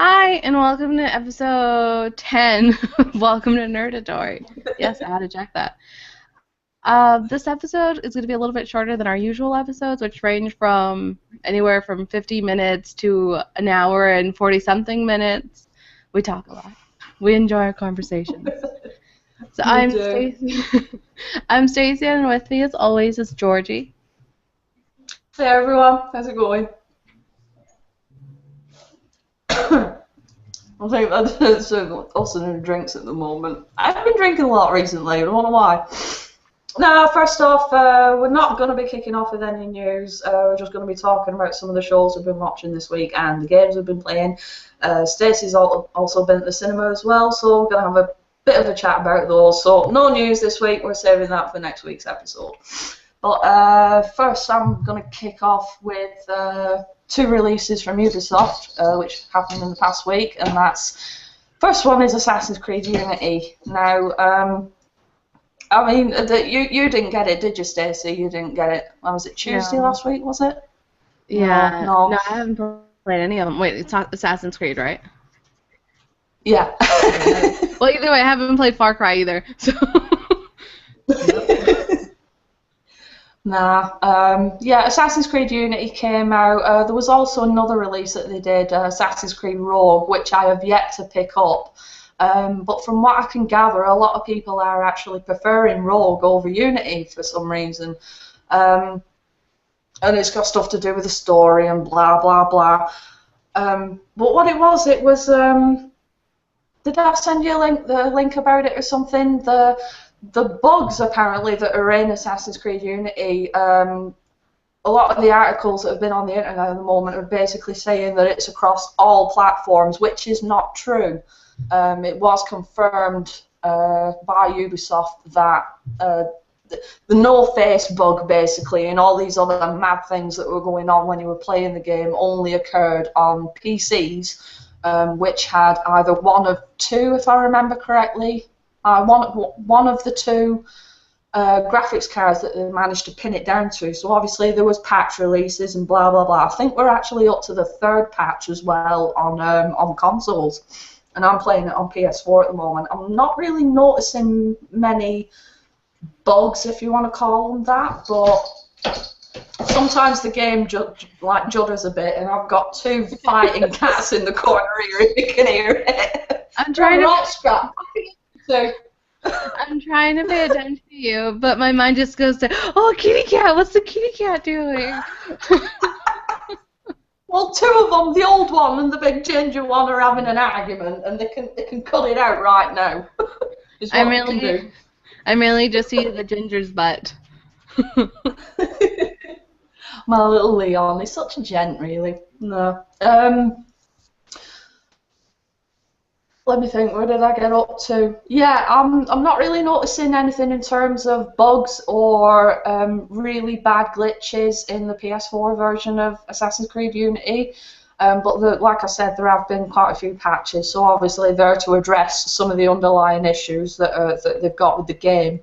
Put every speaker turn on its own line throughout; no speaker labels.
Hi, and welcome to episode 10. Welcome to Nerdatory. Yes, I had to check that. This episode is going to be a little bit shorter than our usual episodes, which range from anywhere from 50 minutes to an hour and 40-something minutes. We talk a lot. We enjoy our conversations. So
We
I'm
do.
Stacey. I'm Stacey, and with me, as always, is Georgie.
Hey everyone, how's it going? I think that's also in drinks at the moment. I've been drinking a lot recently, I don't know why. Now, first off, we're not going to be kicking off with any news. We're just going to be talking about some of the shows we've been watching this week and the games we've been playing. Stacey's also been at the cinema as well, so we're going to have a bit of a chat about those. So, no news this week, we're saving that for next week's episode. But first, I'm going to kick off with two releases from Ubisoft, which happened in the past week, and first one is Assassin's Creed Unity. Now, I mean, you didn't get it, did you, Stacey? You didn't get it. Was it Tuesday last week? Was it?
Yeah.
No.
No, I haven't played any of them. Wait, it's not Assassin's Creed, right?
Yeah.
Well, either way, I haven't played Far Cry either. So.
Nah. Yeah, Assassin's Creed Unity came out. There was also another release that they did, Assassin's Creed Rogue, which I have yet to pick up. But from what I can gather, a lot of people are actually preferring Rogue over Unity for some reason. And it's got stuff to do with the story and blah, blah, blah. But what it was, did I send you the link about it or something? The bugs, apparently, that are in Assassin's Creed Unity, a lot of the articles that have been on the internet at the moment are basically saying that it's across all platforms, which is not true. It was confirmed by Ubisoft that the no-face bug, basically, and all these other mad things that were going on when you were playing the game only occurred on PCs, which had either one of two, if I remember correctly, one of the two graphics cards that they managed to pin it down to. So obviously there was patch releases and blah blah blah. I think we're actually up to the third patch as well on consoles, and I'm playing it on PS4 at the moment. I'm not really noticing many bugs, if you want to call them that, but sometimes the game judders a bit, and I've got two fighting cats in the corner here, if you can hear it.
I'm trying to pay attention to you, but my mind just goes to, oh, kitty cat, what's the kitty cat doing?
Well, two of them, the old one and the big ginger one, are having an argument, and they can cut it out right now. Is what they can do.
I mainly just see the ginger's butt.
My little Leon, he's such a gent, really. No. Let me think, where did I get up to? Yeah, I'm not really noticing anything in terms of bugs or really bad glitches in the PS4 version of Assassin's Creed Unity. But like I said, there have been quite a few patches, so obviously they're to address some of the underlying issues that they've got with the game.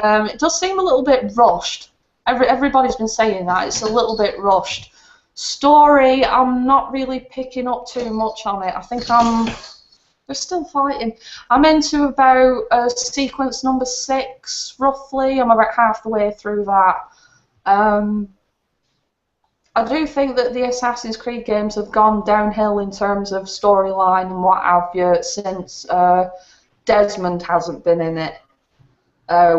It does seem a little bit rushed. Everybody's been saying that. It's a little bit rushed. Story, I'm not really picking up too much on it. I think they're still fighting. I'm into about sequence number 6, roughly. I'm about half the way through that. I do think that the Assassin's Creed games have gone downhill in terms of storyline and what have you since Desmond hasn't been in it,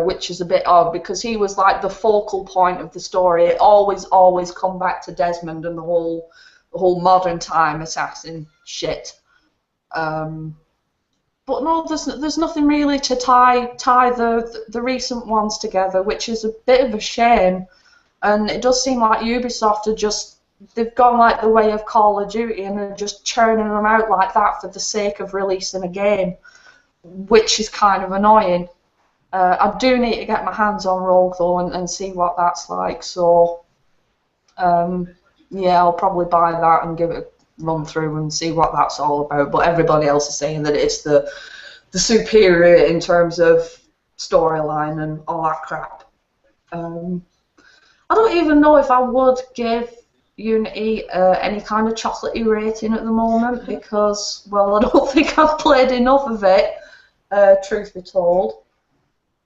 which is a bit odd because he was like the focal point of the story. It always come back to Desmond and the whole modern time assassin shit. But no, there's nothing really to tie the recent ones together, which is a bit of a shame. And it does seem like Ubisoft they've gone like the way of Call of Duty and are just churning them out like that for the sake of releasing a game, which is kind of annoying. I do need to get my hands on Rogue though and see what that's like. So yeah, I'll probably buy that and give it a run through and see what that's all about. But everybody else is saying that it's the superior in terms of storyline and all that crap. I don't even know if I would give Unity any kind of chocolatey rating at the moment because, well, I don't think I've played enough of it, truth be told.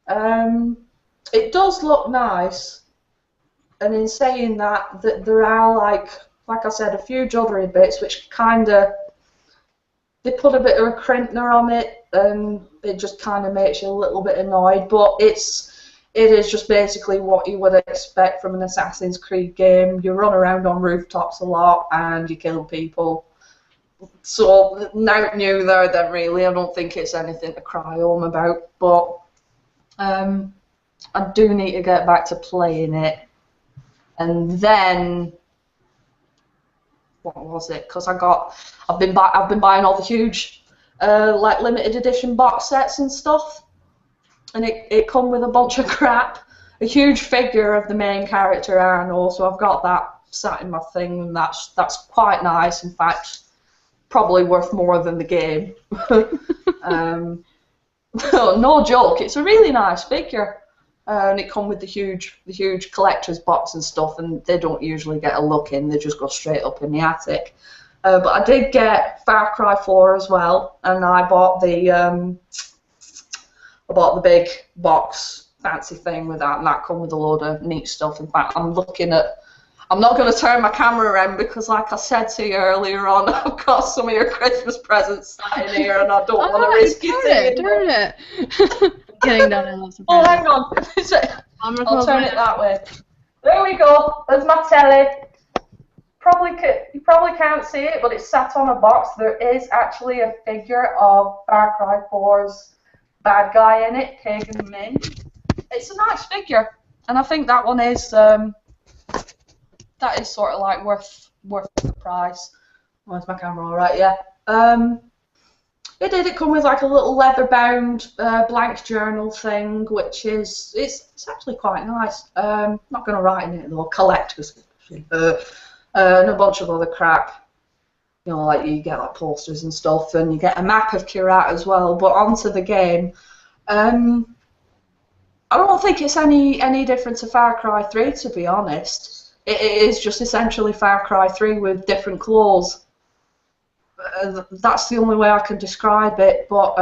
It does look nice, and in saying that, there are, like I said, a few juddery bits which kind of, they put a bit of a crimpner on it, and it just kind of makes you a little bit annoyed, but it is just basically what you would expect from an Assassin's Creed game. You run around on rooftops a lot and you kill people. So, nothing new there then, really. I don't think it's anything to cry home about, but I do need to get back to playing it. And then, what was it? Because I've been buying all the huge, like, limited edition box sets and stuff. And it come with a bunch of crap, a huge figure of the main character Arnold, so I've got that sat in my thing, and that's quite nice. In fact, probably worth more than the game. No joke, it's a really nice figure, and it come with the huge collector's box and stuff, and they don't usually get a look in; they just go straight up in the attic. But I did get Far Cry 4 as well, and I bought the big box fancy thing with that, and that come with a load of neat stuff. In fact, I'm not going to turn my camera around because, like I said to you earlier on, I've got some of your Christmas presents sat in here, and I don't want to risk it.
Turn it. Getting done in lots of
Oh, hang on. I'll turn it that way. There we go. There's my telly. You probably can't see it, but it's sat on a box. There is actually a figure of Far Cry 4's bad guy in it, Pagan Min. It's a nice figure, and I think that one is sort of like worth the price. Where's my camera? All right, yeah. It come with like a little leather-bound blank journal thing, which is it's actually quite nice. Not going to write in it though. Collectors, and a bunch of other crap. You know, like you get like posters and stuff, and you get a map of Kyrat as well. But onto the game, I don't think it's any different to Far Cry 3, to be honest. It is just essentially Far Cry 3 with different clothes. That's the only way I can describe it. But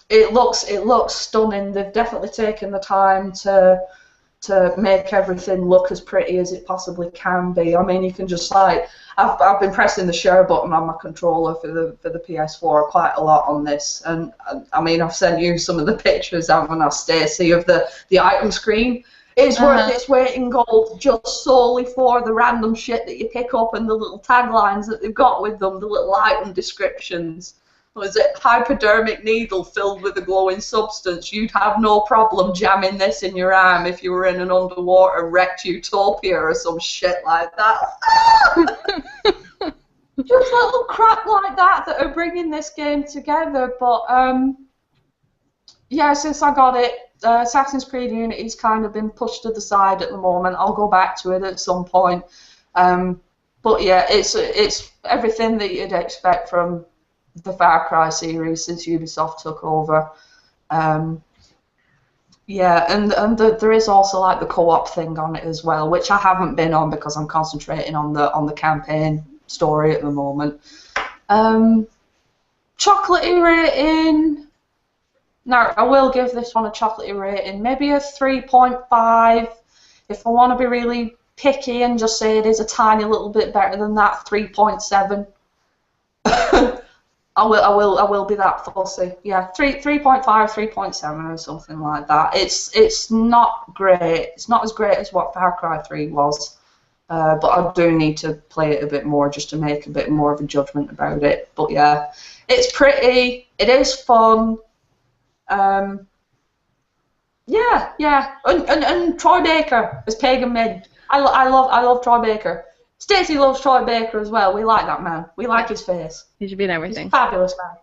it looks stunning. They've definitely taken the time to make everything look as pretty as it possibly can be. I mean, you can just like I've been pressing the share button on my controller for the PS4 quite a lot on this, and I mean I've sent you some of the pictures, haven't I, Stacey, of the item screen. It's worth its weight in gold just solely for the random shit that you pick up and the little taglines that they've got with them, the little item descriptions. Was it hypodermic needle filled with a glowing substance? You'd have no problem jamming this in your arm if you were in an underwater wrecked utopia or some shit like that. Just little crap like that are bringing this game together. But yeah, since I got it, Assassin's Creed Unity's kind of been pushed to the side at the moment. I'll go back to it at some point. But yeah, it's everything that you'd expect from the Far Cry series since Ubisoft took over. Yeah, and there is also like the co-op thing on it as well, which I haven't been on because I'm concentrating on the campaign story at the moment. Chocolatey rating. Now, I will give this one a chocolatey rating, maybe a 3.5. If I want to be really picky and just say it is a tiny little bit better than that, 3.7. I will be that fussy. Yeah, 3.5, 3.7 or something like that. It's not great. It's not as great as what Far Cry 3 was, but I do need to play it a bit more just to make a bit more of a judgment about it. But yeah, it's pretty. It is fun. Yeah. And Troy Baker as Pagan Min. I love Troy Baker. Stacey loves Troy Baker as well. We like that man. We like his face.
He should be in everything.
He's a fabulous man.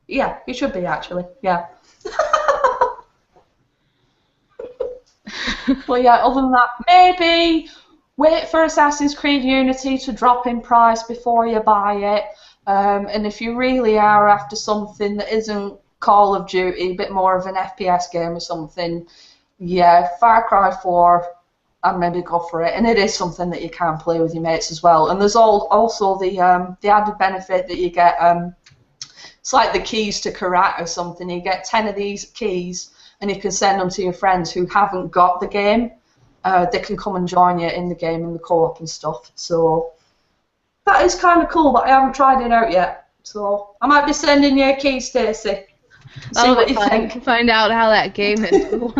Yeah, he should be actually. Yeah. Well, yeah. Other than that, maybe wait for Assassin's Creed Unity to drop in price before you buy it. And if you really are after something that isn't Call of Duty, a bit more of an FPS game or something, yeah, Far Cry 4 I'd maybe go for it. And it is something that you can play with your mates as well. And there's also the added benefit that you get. It's like the keys to karate or something. You get 10 of these keys, and you can send them to your friends who haven't got the game. They can come and join you in the game and the co-op and stuff. So that is kind of cool, but I haven't tried it out yet. So I might be sending you a key, Stacey. See what you think.
Find out how that game is.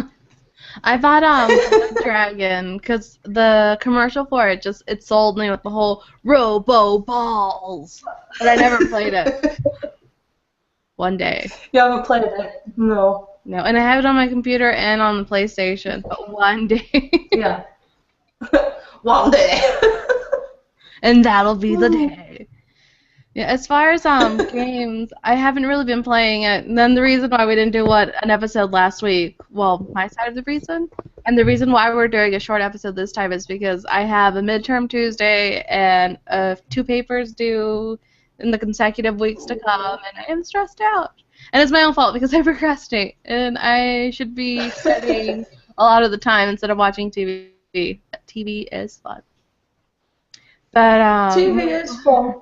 I bought Blood Dragon because the commercial for it it sold me with the whole Robo Balls, but I never played it. One day.
You haven't played it? No.
No, and I have it on my computer and on the PlayStation, but one day.
Yeah. One day.
And that'll be the day. Yeah, as far as games, I haven't really been playing it. And then the reason why we didn't do an episode last week, well, my side of the reason, and the reason why we're doing a short episode this time is because I have a midterm Tuesday and 2 papers due in the consecutive weeks to come, and I am stressed out. And it's my own fault because I procrastinate, and I should be studying a lot of the time instead of watching TV. TV is fun. But
TV is fun.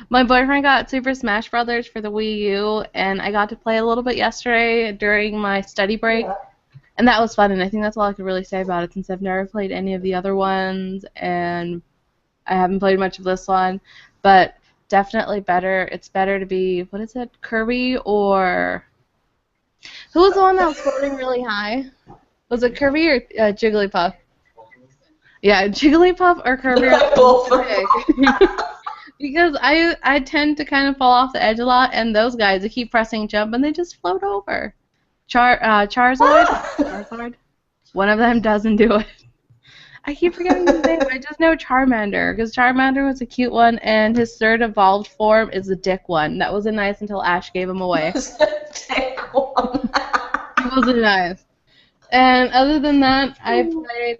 My boyfriend got Super Smash Brothers for the Wii U, and I got to play a little bit yesterday during my study break, and that was fun, and I think that's all I could really say about it since I've never played any of the other ones, and I haven't played much of this one, but definitely better. It's better to be, what is it, Kirby or... Who was the one that was floating really high? Was it Kirby or Jigglypuff? Yeah, Jigglypuff or Kirby or Because I tend to kind of fall off the edge a lot, and those guys, they keep pressing jump, and they just float over. Charizard? One of them doesn't do it. I keep forgetting his name. I just know Charmander, because Charmander was a cute one, and his third evolved form is the dick one. That wasn't nice until Ash gave him away.
Dick one.
It wasn't nice. And other than that, I played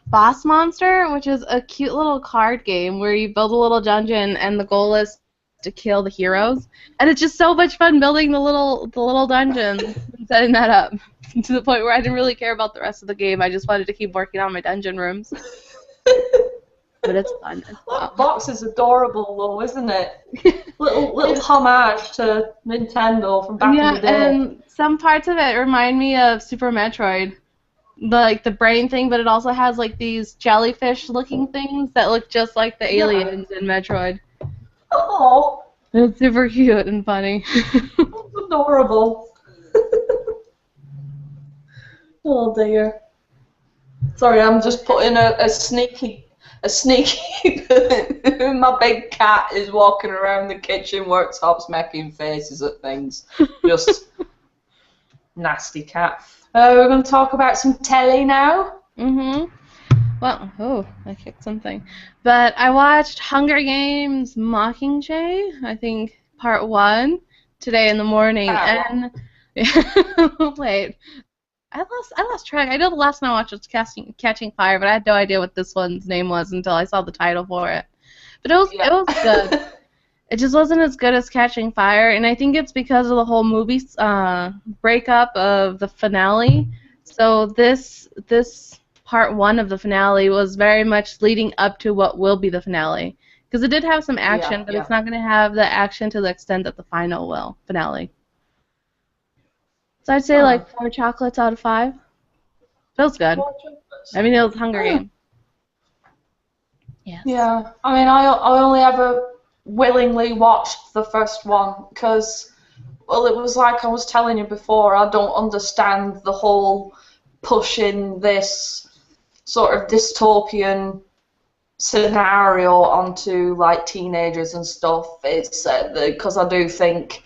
Boss Monster, which is a cute little card game where you build a little dungeon, and the goal is to kill the heroes. And it's just so much fun building the little dungeons and setting that up to the point where I didn't really care about the rest of the game. I just wanted to keep working on my dungeon rooms. But it's fun.
That box is adorable, though, isn't it? little homage to Nintendo from back in the day.
Yeah, and some parts of it remind me of Super Metroid. Like the brain thing, but it also has like these jellyfish-looking things that look just like the aliens in Metroid.
Oh,
It's super cute and funny.
that's adorable. Oh dear. Sorry, I'm just putting a sneaky. My big cat is walking around the kitchen worktops making faces at things. Just nasty cat. We're going to talk about some telly now.
Well, I kicked something. But I watched Hunger Games Mockingjay, I think part 1, today in the morning. And wait, I lost track. I know the last time I watched was Catching Fire, but I had no idea what this one's name was until I saw the title for it. But it was good. It just wasn't as good as Catching Fire, and I think it's because of the whole movie breakup of the finale. So this part 1 of the finale was very much leading up to what will be the finale, because it did have some action, but it's not going to have the action to the extent that the finale. So I'd say like 4 chocolates out of 5. Feels good. I mean, it was Hunger Games. Yes.
Yeah, I mean, I only ever willingly watched the first one because, well, it was like I was telling you before, I don't understand the whole pushing this sort of dystopian scenario onto like teenagers and stuff. It's because I think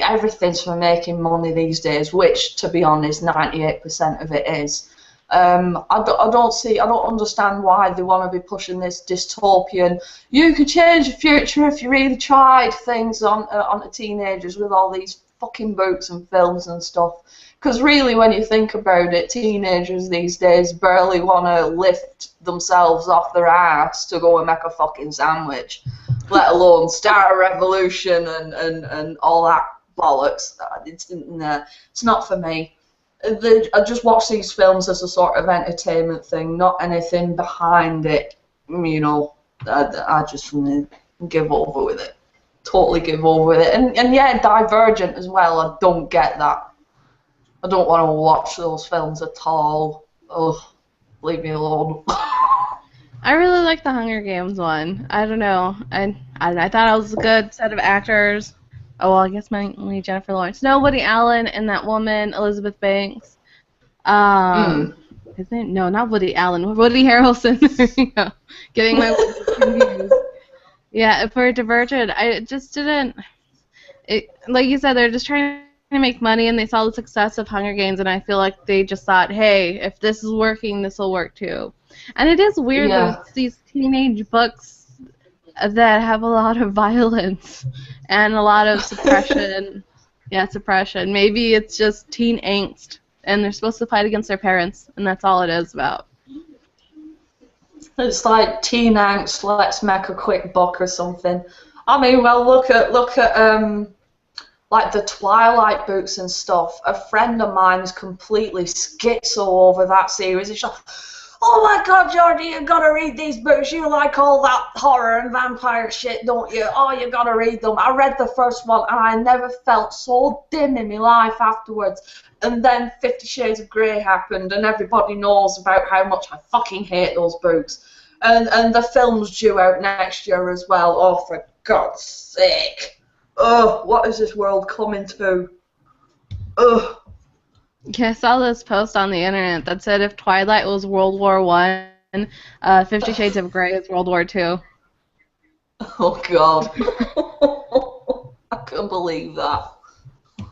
everything's for making money these days, which, to be honest, 98% of it is. I don't understand why they want to be pushing this dystopian, you could change the future if you really tried things onto teenagers with all these fucking books and films and stuff. Because really, when you think about it, teenagers these days barely want to lift themselves off their ass to go and make a fucking sandwich, let alone start a revolution and all that bollocks. It's not for me. I just watch these films as a sort of entertainment thing, not anything behind it. You know, I just give over with it. Totally give over with it. And yeah, Divergent as well. I don't get that. I don't want to watch those films at all. Ugh, leave me alone.
I really like the Hunger Games one. I don't know. I thought it was a good set of actors. Oh, well, I guess mainly Jennifer Lawrence. No, Woody Allen and that woman, Elizabeth Banks. His name? No, not Woody Allen. Woody Harrelson. There you go. Getting my words confused. Yeah, for Divergent, I just didn't. Like you said, they're just trying to make money, and they saw the success of Hunger Games, and I feel like they just thought, hey, if this is working, this will work too. And it is weird that it's these teenage books that have a lot of violence and a lot of suppression. Yeah, suppression. Maybe it's just teen angst, and they're supposed to fight against their parents, and that's all it is about.
It's like teen angst, let's make a quick buck or something. I mean, well, look at like the Twilight books and stuff. A friend of mine is completely schizo over that series. It's like, oh my God, Georgie, you gotta read these books. You like all that horror and vampire shit, don't you? Oh, you gotta read them. I read the first one and I never felt so dim in my life afterwards. And then 50 Shades of Grey happened, and everybody knows about how much I fucking hate those books. And the film's due out next year as well. Oh, for God's sake. Oh, what is this world coming to? Ugh.
Yeah, I saw this post on the internet that said if Twilight was World War I, 50 Shades of Grey is World War II.
Oh, God. I can't believe that.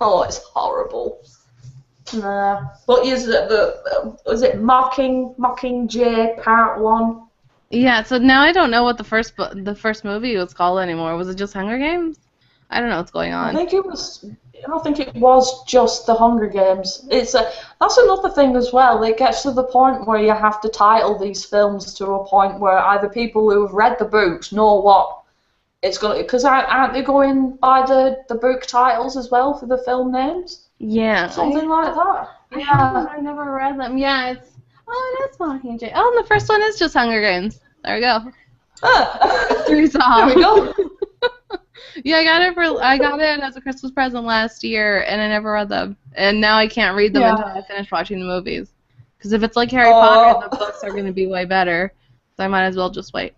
Oh, it's horrible. What is it? Was it Mockingjay Part 1?
Yeah, so now I don't know what the first movie was called anymore. Was it just Hunger Games? I don't know what's going on.
I don't think it was just the Hunger Games. That's another thing as well. It gets to the point where you have to title these films to a point where either people who have read the books know what it's going to... Because aren't they going by the book titles as well for the film names?
Yeah.
Something like that.
Yeah. I never read them. Yeah, it is Mockingjay. Oh, and the first one is just Hunger Games. There we go. There we
go.
Yeah, I got it as a Christmas present last year, and I never read them. And now I can't read them until I finish watching the movies. Because if it's like Harry Potter, the books are going to be way better. So I might as well just wait.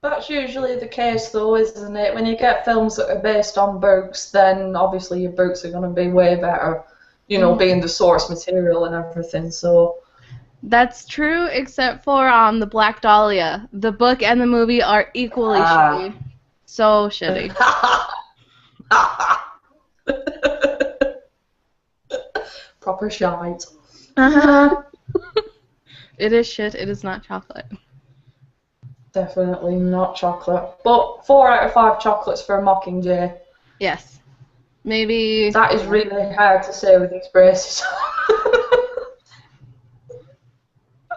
That's usually the case, though, isn't it? When you get films that are based on books, then obviously your books are going to be way better, being the source material and everything, so...
That's true, except for the Black Dahlia. The book and the movie are equally shitty. So shitty.
Proper shite.
It is shit. It is not chocolate.
Definitely not chocolate. But 4 out of 5 chocolates for a Mockingjay.
Yes. Maybe...
That is really hard to say with these braces.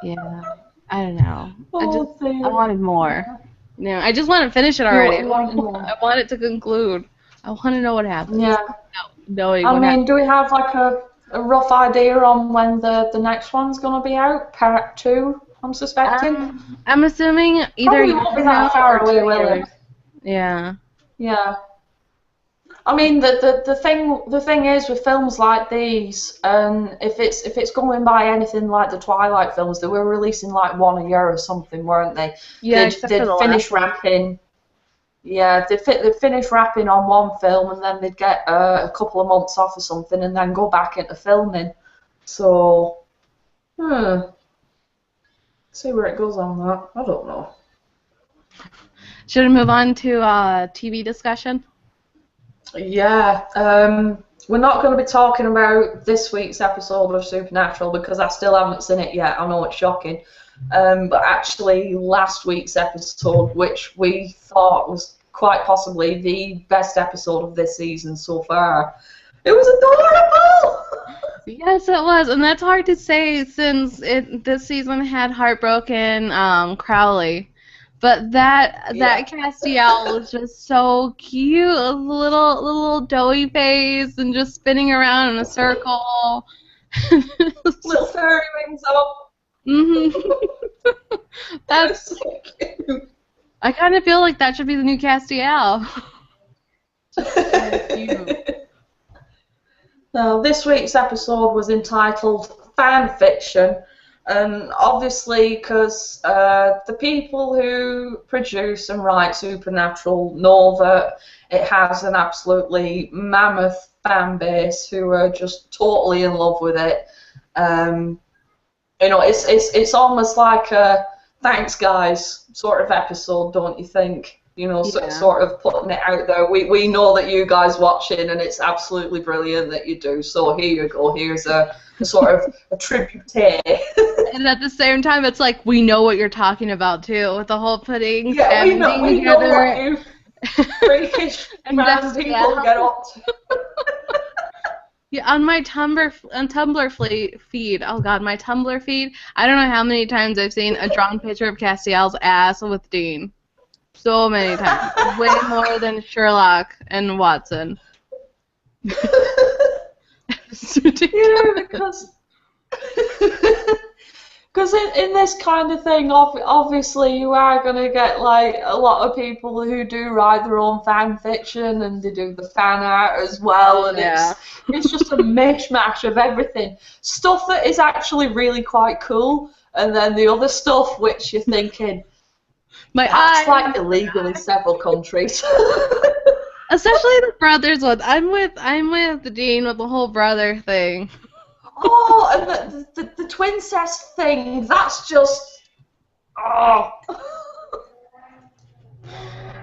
Yeah. I don't know. I wanted more. No, I just want to finish it already. I want it to conclude. I want to know what happens.
Yeah. Do we have like a rough idea on when the next one's going to be out? Part 2, I'm suspecting?
I'm assuming either
you won't be that far away, will it?
Yeah.
Yeah. I mean, the thing is with films like these, if it's going by anything like the Twilight films, they were releasing like one a year or something, weren't they?
Yeah,
they'd finish wrapping. Yeah, they'd finish wrapping on one film, and then they'd get a couple of months off or something, and then go back into filming. So, see where it goes on that. I don't know.
Should we move on to TV discussion?
Yeah, we're not going to be talking about this week's episode of Supernatural because I still haven't seen it yet. I know it's shocking. But actually last week's episode, which we thought was quite possibly the best episode of this season so far, it was adorable!
Yes, it was, and that's hard to say since this season had heartbroken Crowley. But that
Yeah.
Castiel was just so cute. A little doughy face and just spinning around in a circle.
Little fairy wings up.
Mhm.
It was
That's.
so cute.
I kind of feel like that should be the new Castiel. Just so cute.
Now, this week's episode was entitled Fan Fiction, and obviously because the people who produce and write Supernatural know that it has an absolutely mammoth fan base who are just totally in love with it. You know, it's almost like a thanks guys sort of episode, don't you think? You know,
Yeah.
sort of putting it out there. We know that you guys watching, and it's absolutely brilliant that you do. So here you go. Here's a sort of a tribute.
And at the same time, it's like we know what you're talking about too, with the whole putting
Yeah, we know
together.
what you freakish
And
fans people get up to.
Yeah, on my Tumblr feed. Oh God, my Tumblr feed. I don't know how many times I've seen a drawn picture of Castiel's ass with Dean. So many times, way more than Sherlock and Watson. It's ridiculous.
Because in this kind of thing, obviously you are going to get like a lot of people who do write their own fan fiction and they do the fan art as well, and it's just a mishmash of everything. Stuff that is actually really quite cool, and then the other stuff which you're thinking, that's like illegal in several countries.
Especially the brothers one. I'm with the Dean with the whole brother thing.
Oh, and the twincest thing, that's just, oh.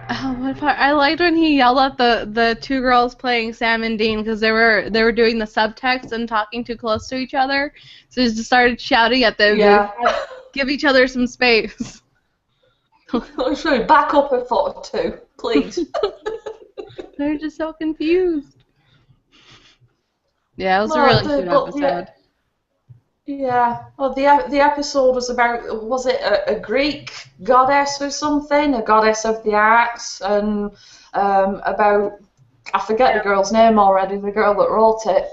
Oh, what part? I liked when he yelled at the two girls playing Sam and Dean because they were doing the subtext and talking too close to each other. So he just started shouting at them.
Yeah.
Give each other some space.
Sorry, back up a foot or two, please.
They're just so confused. Yeah, it was a really cute episode.
Yeah. Well, the episode was about, was it a Greek goddess or something, a goddess of the arts, and about, I forget the girl's name already, the girl that wrote it.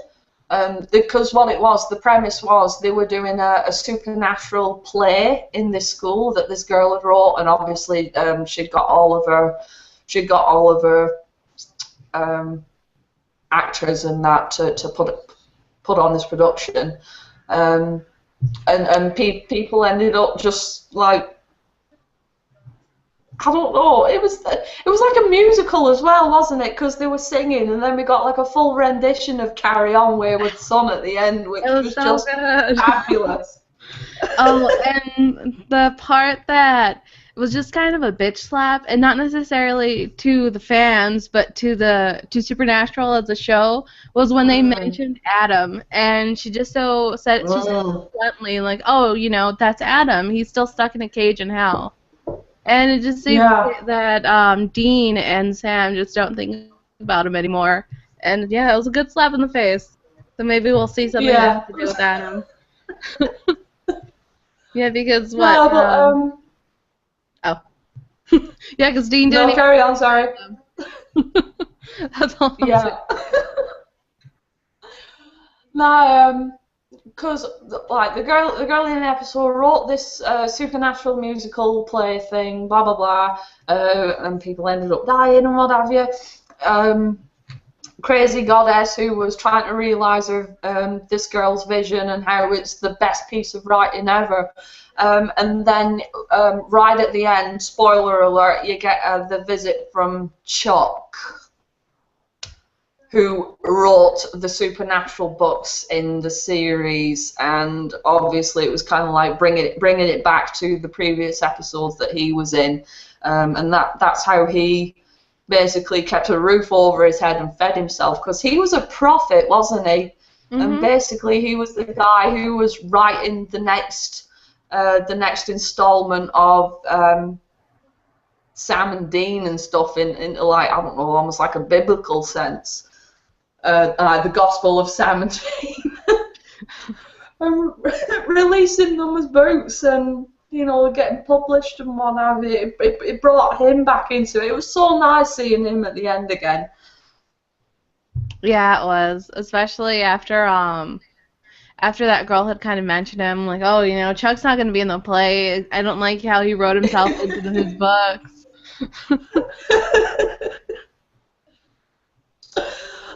Because what it was, the premise was they were doing a supernatural play in this school that this girl had wrote, and obviously she'd got all of her actors and that to put on this production, and people ended up just like, I don't know, it was like a musical as well, wasn't it? Because they were singing, and then we got like a full rendition of "Carry On, Wayward Son" at the end, which was
so
just
good.
fabulous.
Oh, and the part that was just kind of a bitch slap, and not necessarily to the fans, but to Supernatural as a show, was when they mentioned Adam, and she just said so bluntly, like, "Oh, you know, that's Adam. He's still stuck in a cage in hell." And it just seems that Dean and Sam just don't think about him anymore. And yeah, it was a good slap in the face. So maybe we'll see something that has to do with Adam. Yeah, because what?
No, but,
yeah, because Dean didn't.
No, carry on. Sorry.
That's all.
Yeah. No, because like the girl in the episode wrote this supernatural musical play thing, blah blah blah, and people ended up dying and what have you. Crazy goddess who was trying to realise this girl's vision and how it's the best piece of writing ever. And then right at the end, spoiler alert, you get the visit from Chuck, who wrote the Supernatural books in the series, and obviously it was kind of like bringing it back to the previous episodes that he was in, and that's how he basically kept a roof over his head and fed himself, because he was a prophet, wasn't he? Mm-hmm. And basically he was the guy who was writing the next installment of Sam and Dean and stuff in like, I don't know, almost like a biblical sense. The Gospel of Sam and Dean. And releasing them as books, and getting published and what have you. It brought him back into it. It was so nice seeing him at the end again.
Yeah, it was, especially after that girl had kind of mentioned him, like, oh, Chuck's not going to be in the play. I don't like how he wrote himself into his books.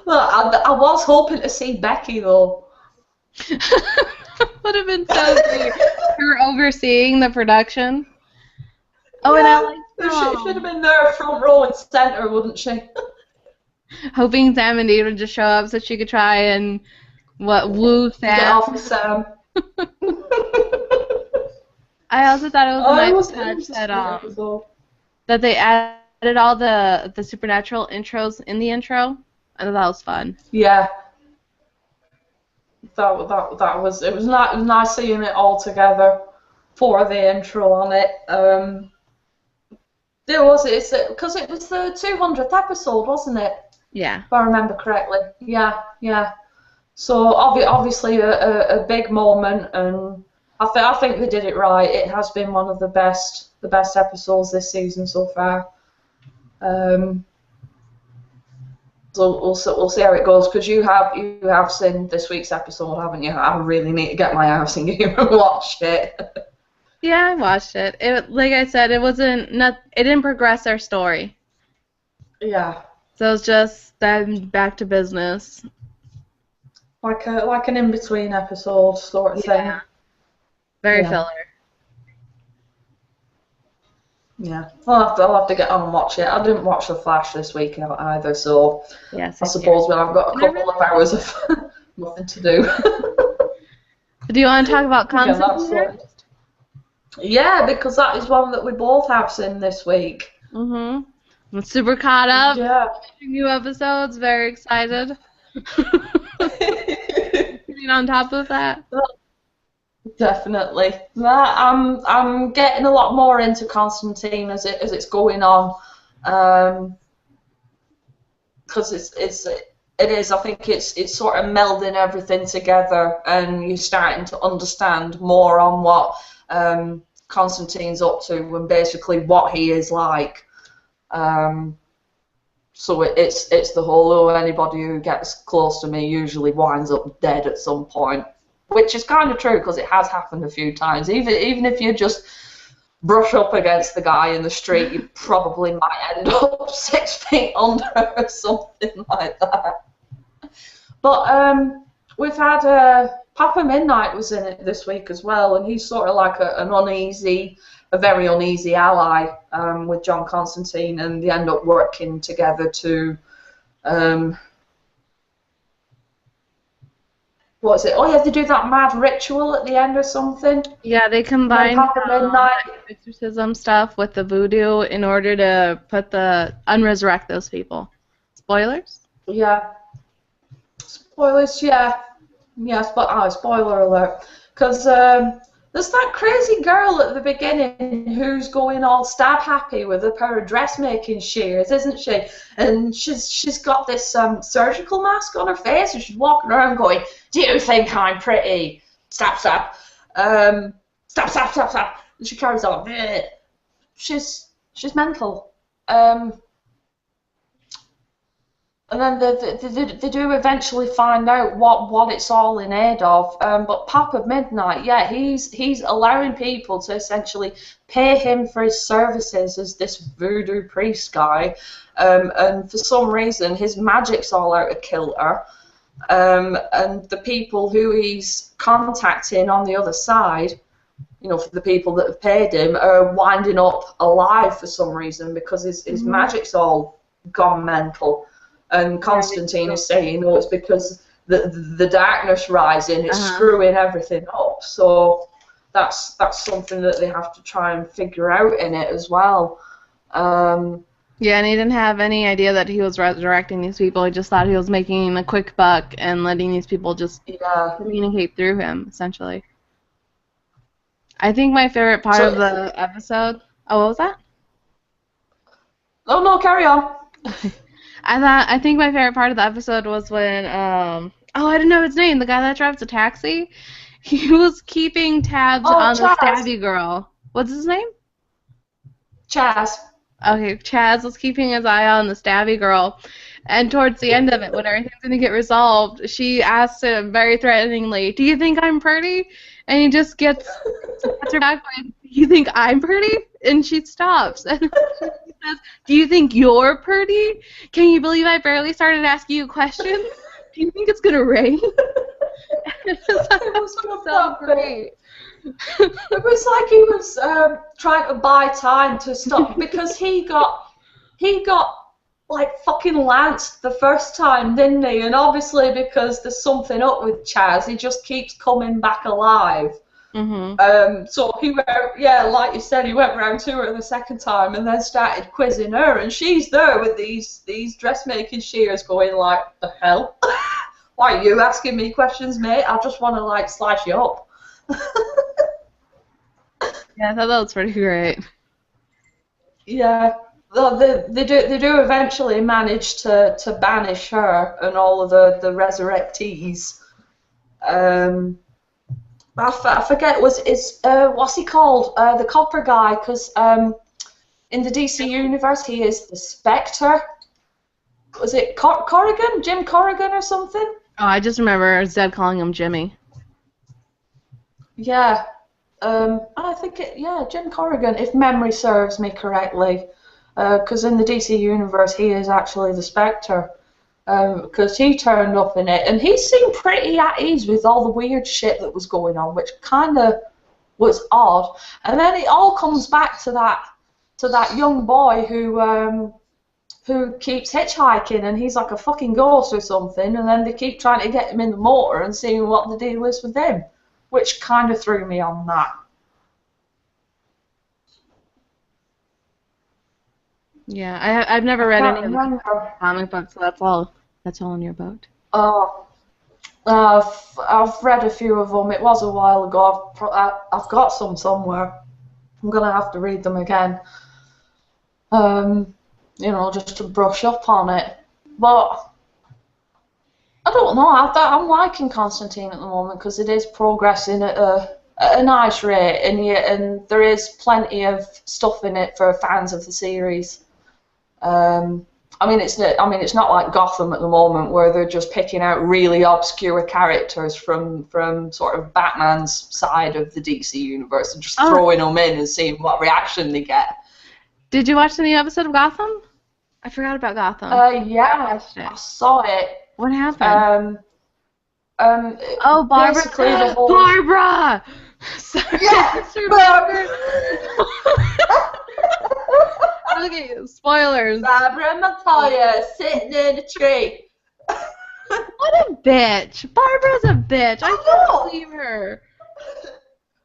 Well, I was hoping to see Becky, though.
Would have been so great. Her overseeing the production. Oh,
yeah,
and I like
she should have been there front row and center, wouldn't she?
Hoping Sam and Dee would just show up so she could try and woo Sam.
Get off of Sam.
I also thought it was a nice touch that they added all the supernatural intros in the intro. I thought that was fun.
Yeah. That was it was nice seeing it all together for the intro on it. Because it was the 200th episode, wasn't it?
Yeah.
If I remember correctly. Yeah. So obviously a big moment, and I think they did it right. It has been one of the best episodes this season so far. So we'll see how it goes, because you have seen this week's episode, haven't you? I really need to get my ass in gear and watch it.
Yeah, I watched it. Like I said, it didn't progress our story.
Yeah.
So it was just then back to business.
Like an in-between episode sort of thing.
Very filler.
Yeah, I'll have to get on and watch it. I didn't watch The Flash this week either, so I suppose when I've got a couple of hours of nothing to do.
Do you want to talk about Constantine?
Yeah, because that is one that we both have seen this week.
I'm super caught up.
Yeah.
New episodes. Very excited. Getting on top of that.
Definitely. I'm getting a lot more into Constantine as it's going on, because it is. I think it's sort of melding everything together, and you're starting to understand more on what Constantine's up to and basically what he is like. So it's the whole anybody who gets close to me usually winds up dead at some point. Which is kind of true, because it has happened a few times. Even if you just brush up against the guy in the street, you probably might end up 6 feet under or something like that. But we've had Papa Midnight was in it this week as well, and he's sort of like a very uneasy ally with John Constantine, and they end up working together to. What is it? Oh yeah, they do that mad ritual at the end or something.
Yeah, they combine exorcism stuff with the voodoo in order to unresurrect those people. Spoilers?
Yeah. Spoilers, yeah. Yes, but spoiler alert. Because there's that crazy girl at the beginning who's going all stab happy with a pair of dressmaking shears, isn't she? And she's got this surgical mask on her face, and she's walking around going, "Do you think I'm pretty? Stab, stab. Stab, stab, stab, stab." And she carries on. Bleh. She's mental. And then they do eventually find out what it's all in aid of. But Papa Midnight, yeah, he's allowing people to essentially pay him for his services as this voodoo priest guy. And for some reason, his magic's all out of kilter. And the people who he's contacting on the other side, for the people that have paid him, are winding up alive for some reason, because his magic's all gone mental. And Constantine is saying, it's because the darkness rising is screwing everything up. So that's something that they have to try and figure out in it as well.
Yeah, and he didn't have any idea that he was resurrecting these people. He just thought he was making a quick buck and letting these people just communicate through him, essentially. I think my favorite part of the episode... Oh, what was that?
Oh, no, carry on.
I think my favorite part of the episode was when, I don't know his name, the guy that drives a taxi. He was keeping tabs on the stabby girl. What's his name?
Chaz.
Okay, Chaz was keeping his eye on the stabby girl. And towards the end of it, when everything's going to get resolved, she asks him very threateningly, "Do you think I'm pretty?" And he just gets her back with, "You think I'm pretty?" And she stops. And she says, "Do you think you're pretty? Can you believe I barely started asking you questions? Do you think it's going to rain?" It was so great.
It was like he was trying to buy time to stop because he got like fucking lanced the first time, didn't he? And obviously because there's something up with Chaz, he just keeps coming back alive.
Mm-hmm.
So he went, yeah, like you said, he went round to her the second time and then started quizzing her, and she's there with these dressmaking shears going like, the hell? Why are you asking me questions, mate? I just want to like slice you up.
Yeah, I thought that was pretty great.
Yeah, they do eventually manage to banish her and all of the resurrectees. I forget what's he called? The Copper guy, because in the DC universe he is the Spectre. Was it Corrigan? Jim Corrigan or something?
Oh, I just remember Zed calling him Jimmy.
Yeah. I think Jim Corrigan, if memory serves me correctly, because in the DC universe he is actually the Spectre, because he turned up in it, and he seemed pretty at ease with all the weird shit that was going on, which kind of was odd. And then it all comes back to that young boy who keeps hitchhiking, and he's like a fucking ghost or something, and then they keep trying to get him in the motor and seeing what the deal is with him, which kind of threw me on that.
Yeah, I've never read any of the comic books, so that's all in your boat.
Oh, I've read a few of them. It was a while ago. I've got some somewhere. I'm gonna have to read them again. Just to brush up on it. But I don't know. I'm liking Constantine at the moment because it is progressing at a nice rate, and there is plenty of stuff in it for fans of the series. It's not like Gotham at the moment where they're just picking out really obscure characters from sort of Batman's side of the DC universe and just throwing them in and seeing what reaction they get.
Did you watch the new episode of Gotham? I forgot about Gotham.
Yeah, I saw it.
What happened? Barbara. Barbara! Sorry.
Yes, Barbara!
Okay, spoilers.
Barbara Montoya sitting in a tree.
What a bitch. Barbara's a bitch. I can't believe her.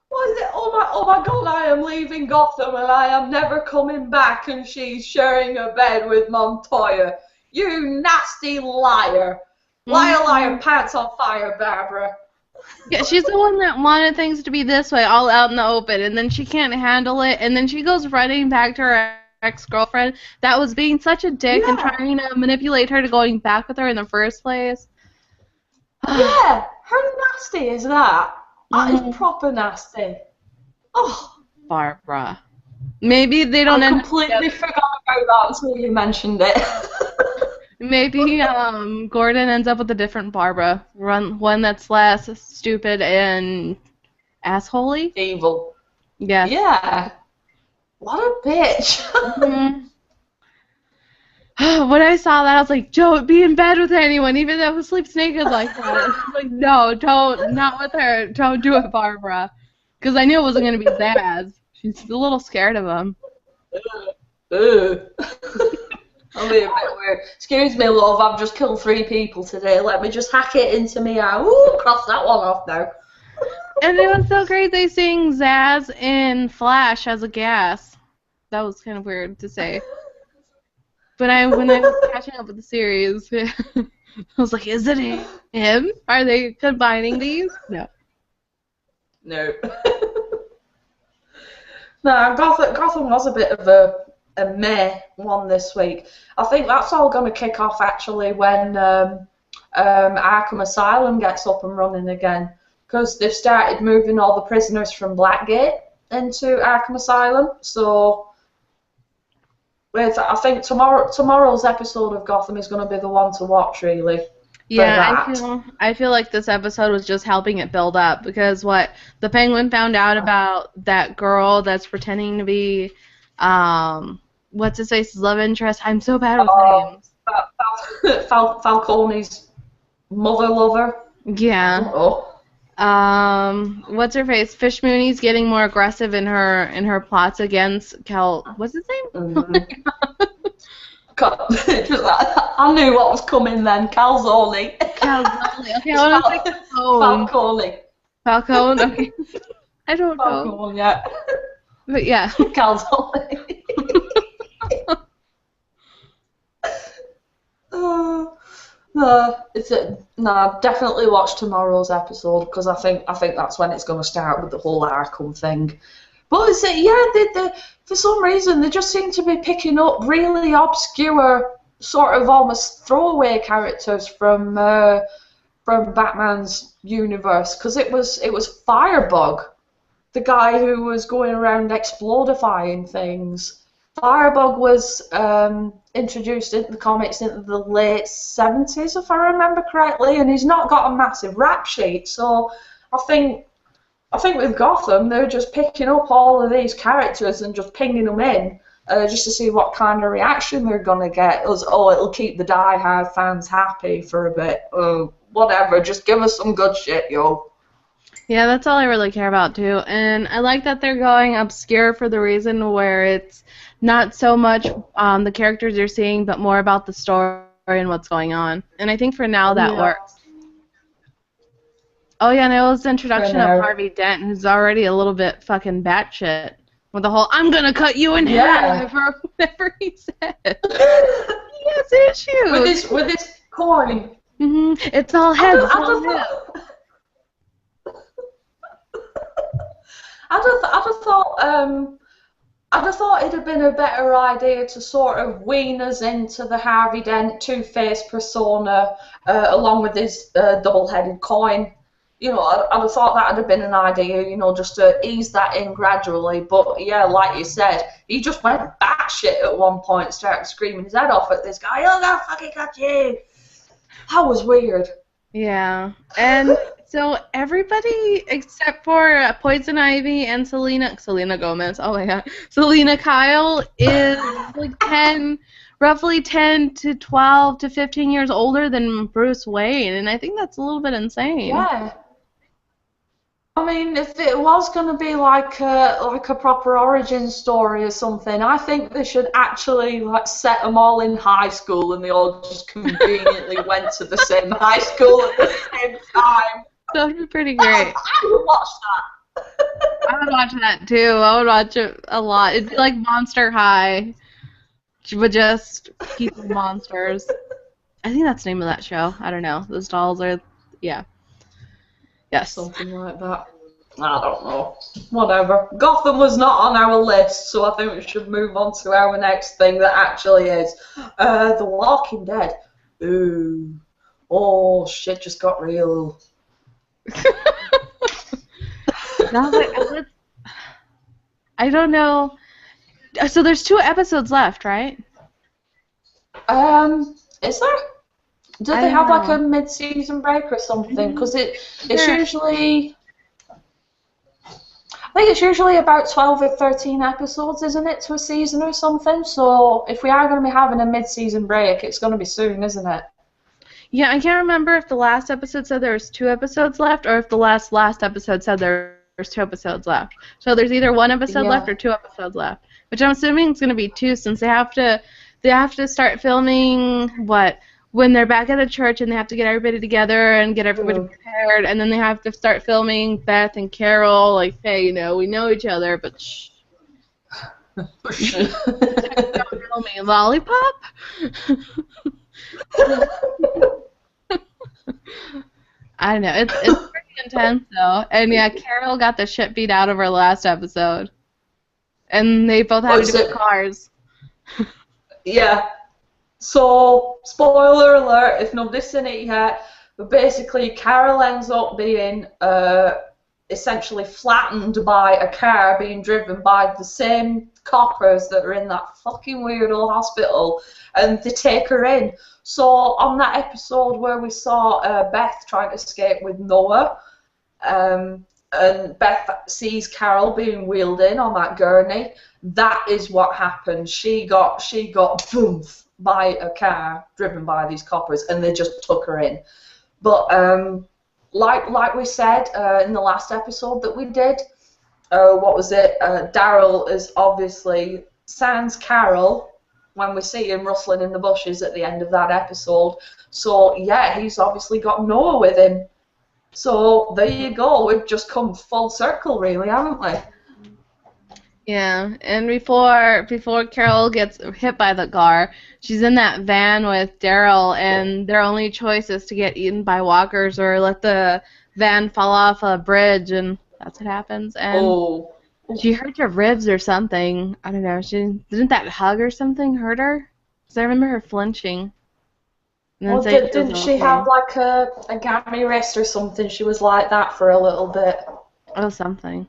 What is it? Oh my god, I am leaving Gotham and I am never coming back, and she's sharing a bed with Montoya. You nasty liar. Liar, liar, pants on fire, Barbara.
Yeah, she's the one that wanted things to be this way, all out in the open, and then she can't handle it, and then she goes running back to her ex-girlfriend that was being such a dick and trying to manipulate her to going back with her in the first place.
Yeah, how nasty is that? That is proper nasty. Oh,
Barbara. Maybe they don't.
I completely forgot about that until you mentioned it.
Maybe Gordon ends up with a different Barbara, one that's less stupid and assholey.
Evil.
Yes.
Yeah. What a bitch.
When I saw that, I was like, don't be in bed with anyone, even though sleeps naked like that. I was like, no, don't, not with her. Don't do it, Barbara. Because I knew it wasn't going to be Zaz. She's a little scared of him.
I'll be a bit weird. Excuse me, love, I've just killed 3 people today. Let me just hack it into me eye. Ooh, cross that one off now.
And it was so crazy seeing Zaz in Flash as a gas. That was kind of weird to say. But when I was catching up with the series, I was like, is it him? Are they combining these? No.
No. No, Gotham was a bit of a meh one this week. I think that's all going to kick off actually when Arkham Asylum gets up and running again, because they've started moving all the prisoners from Blackgate. into Arkham Asylum. So I think tomorrow's episode of Gotham is going to be the one to watch, really. For
Yeah,
that.
I feel like this episode was just helping it build up because what the Penguin found out about that girl that's pretending to be what's his face's love interest. I'm so bad with names.
Falcone's mother lover.
Yeah.
I don't know.
What's her face? Fish Mooney's getting more aggressive in her plots against Cal. What's his name?
Mm-hmm. I knew what was coming then. Calzone.
Calzone. Okay, I want to say
Falcone.
Falcone. Okay. I don't know.
Falcone, yeah.
But yeah.
Calzone. Definitely watch tomorrow's episode because I think that's when it's going to start with the whole Arkham thing. But for some reason they just seem to be picking up really obscure, sort of almost throwaway characters from Batman's universe. Because it was Firebug, the guy who was going around explodifying things. Firebug was introduced into the comics in the late 70s, if I remember correctly, and he's not got a massive rap sheet. So I think with Gotham, they're just picking up all of these characters and just pinging them in just to see what kind of reaction they're going to get. It'll keep the die-hard fans happy for a bit. Whatever, just give us some good shit, yo.
Yeah, that's all I really care about, too. And I like that they're going obscure for the reason where it's not so much the characters you're seeing, but more about the story and what's going on. And I think for now that works. Oh, yeah, and it was the introduction of Harvey Dent, who's already a little bit fucking batshit. With the whole, I'm gonna cut you in half, or whatever he said. He has issues.
With his coin.
Mm-hmm. It's all heads.
I'd have thought it'd have been a better idea to sort of wean us into the Harvey Dent Two-Face persona along with his double-headed coin. You know, I'd have thought that would have been an idea, you know, just to ease that in gradually. But yeah, like you said, he just went batshit at one point, started screaming his head off at this guy. Oh, God, fucking got you. That was weird.
Yeah, and so everybody except for Poison Ivy and Selena Gomez. Oh my God, Selena Kyle is like roughly 10 to 12 to 15 years older than Bruce Wayne, and I think that's a little bit insane.
Yeah. I mean, if it was going to be like a proper origin story or something, I think they should actually like set them all in high school and they all just conveniently went to the same high school at the same time.
That would be pretty great.
I would watch that.
I would watch that too. I would watch it a lot. It'd be like Monster High, but just people monsters. I think that's the name of that show. I don't know. Those dolls are, yeah. Yes.
Something like that. I don't know. Whatever. Gotham was not on our list, so I think we should move on to our next thing that actually is The Walking Dead. Ooh. Oh, shit just got real.
I don't know. So there's 2 episodes left, right?
Is there? Do they have like a mid-season break or something? Because it's usually, I think it's usually about 12 or 13 episodes, isn't it, to a season or something? So if we are going to be having a mid-season break, it's going to be soon, isn't it?
Yeah, I can't remember if the last episode said there was 2 episodes left, or if the last episode said there's 2 episodes left. So there's either 1 episode left or 2 episodes left, which I'm assuming it's going to be 2 since they have to start filming when they're back at the church and they have to get everybody together and get everybody prepared, and then they have to start filming Beth and Carol, like, hey, you know, we know each other, but shh. Don't tell me, lollipop? I don't know. It's pretty intense, though. And yeah, Carol got the shit beat out of her last episode. And they both have different cars.
Yeah. So, spoiler alert, if nobody's seen it yet, but basically Carol ends up being essentially flattened by a car being driven by the same coppers that are in that fucking weird old hospital, and they take her in. So on that episode where we saw Beth trying to escape with Noah, and Beth sees Carol being wheeled in on that gurney, that is what happened. She got boom by a car driven by these coppers, and they just took her in. But like we said in the last episode that we did, what was it? Daryl is obviously sans Carol when we see him rustling in the bushes at the end of that episode. So yeah, he's obviously got Noah with him. So there you go. We've just come full circle, really, haven't we?
Yeah, and before Carol gets hit by the car, she's in that van with Daryl, and their only choice is to get eaten by walkers or let the van fall off a bridge, and that's what happens. And she hurt her ribs or something. I don't know. Didn't that hug or something hurt her? Because I remember her flinching.
Well, didn't she have like a gammy wrist or something? She was like that for a little bit.
Oh, something.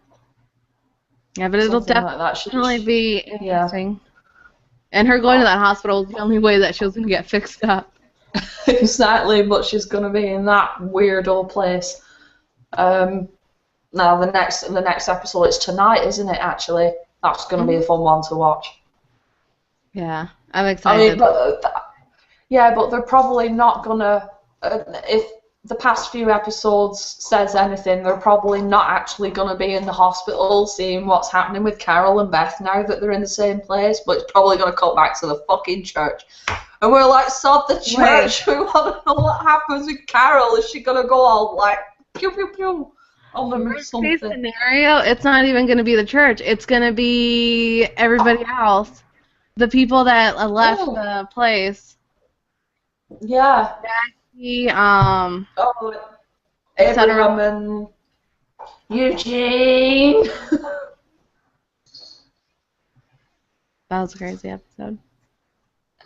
Yeah, but it'll definitely be interesting. Yeah. And her going to that hospital is the only way that she was going to get fixed up.
Exactly, but she's going to be in that weird old place. Now the next episode is tonight, isn't it? Actually, that's going to be a fun one to watch.
Yeah, I'm excited.
But they're probably not gonna. If the past few episodes says anything, they're probably not actually going to be in the hospital seeing what's happening with Carol and Beth now that they're in the same place, but it's probably going to cut back to the fucking church. And we're like, sod the church, we want to know what happens with Carol. Is she going to go all like, pew pew pew on them or something?
Worst case scenario, it's not even going to be the church. It's going to be everybody else. The people that left the place.
Yeah.
Abraham
and Eugene.
That was a crazy episode.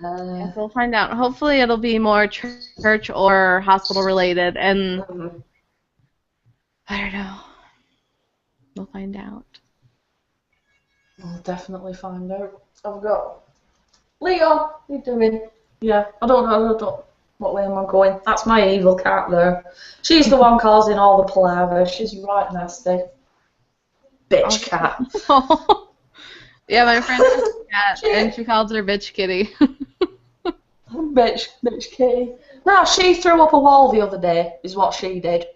Yes, we'll find out. Hopefully it'll be more church or hospital related, and I don't know. We'll find out.
We'll definitely find out. I've got Leon. What are you doing? Yeah, I don't know. What way am I going? That's my evil cat there. She's the one causing all the palaver. She's right nasty. Bitch cat.
Yeah, my friend has a cat, and she calls her bitch kitty.
bitch kitty. No, she threw up a wall the other day, is what she did.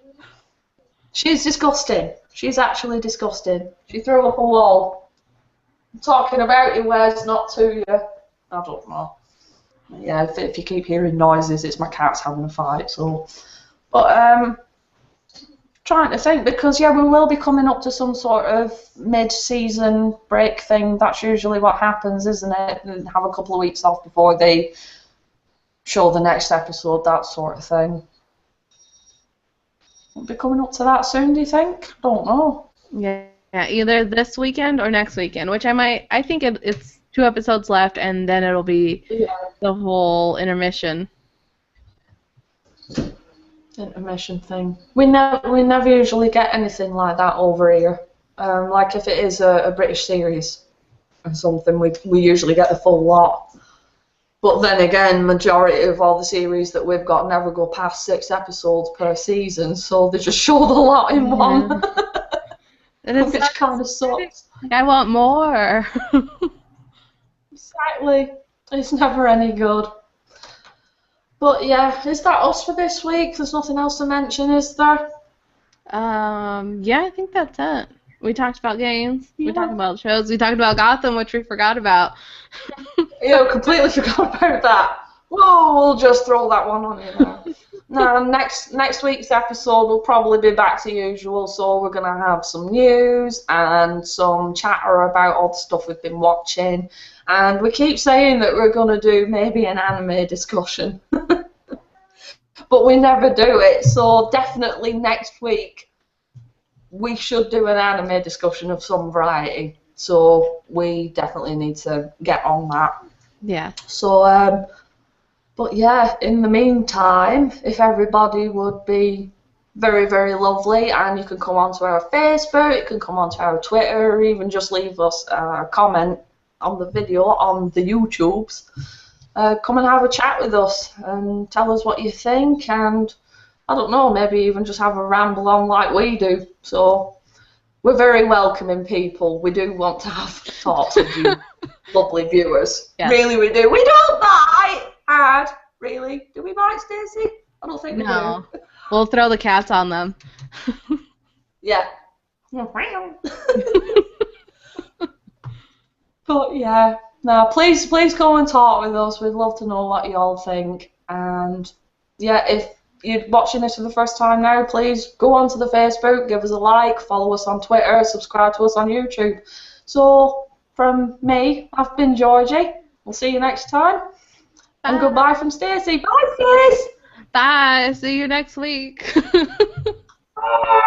She's disgusting. She's actually disgusting. She threw up a wall. I'm talking about you, where's not to you. I don't know. Yeah, if you keep hearing noises, it's my cat's having a fight. So, but trying to think, because yeah, we will be coming up to some sort of mid-season break thing. That's usually what happens, isn't it? And have a couple of weeks off before they show the next episode, that sort of thing. We'll be coming up to that soon, do you think? I don't know.
Yeah, either this weekend or next weekend, which I think it's 2 episodes left, and then it'll be the whole intermission.
Intermission thing. We never usually get anything like that over here. Like if it is a British series or something, we usually get the full lot. But then again, majority of all the series that we've got never go past 6 episodes per season, so they just show the lot in one. Which kind of sucks.
I want more.
Exactly. It's never any good. But yeah, is that us for this week? There's nothing else to mention, is there?
Yeah, I think that's it. We talked about games. Yeah. We talked about shows. We talked about Gotham, which we forgot about.
Yeah, completely forgot about that. Whoa, we'll just throw that one on you now. Now, next week's episode will probably be back to usual, so we're going to have some news and some chatter about all the stuff we've been watching. And we keep saying that we're going to do maybe an anime discussion. But we never do it, so definitely next week we should do an anime discussion of some variety. So we definitely need to get on that.
Yeah.
So, but yeah, in the meantime, if everybody would be very, very lovely. And you can come onto our Facebook, you can come onto our Twitter, or even just leave us a comment on the video on the YouTubes. Come and have a chat with us and tell us what you think, and I don't know, maybe even just have a ramble on like we do. So we're very welcoming people. We do want to have talks with you lovely viewers.
Yes.
Really, we do. We don't bite, and really, do we bite, Stacey? I don't think we do.
We'll throw the cats on them.
Yeah. But yeah, no, please go and talk with us. We'd love to know what you all think. And yeah, if you're watching this for the first time now, please go onto the Facebook, give us a like, follow us on Twitter, subscribe to us on YouTube. So from me, I've been Georgie. We'll see you next time.
Bye.
And goodbye from Stacey. Bye, Stace.
Bye. See you next week.
Bye.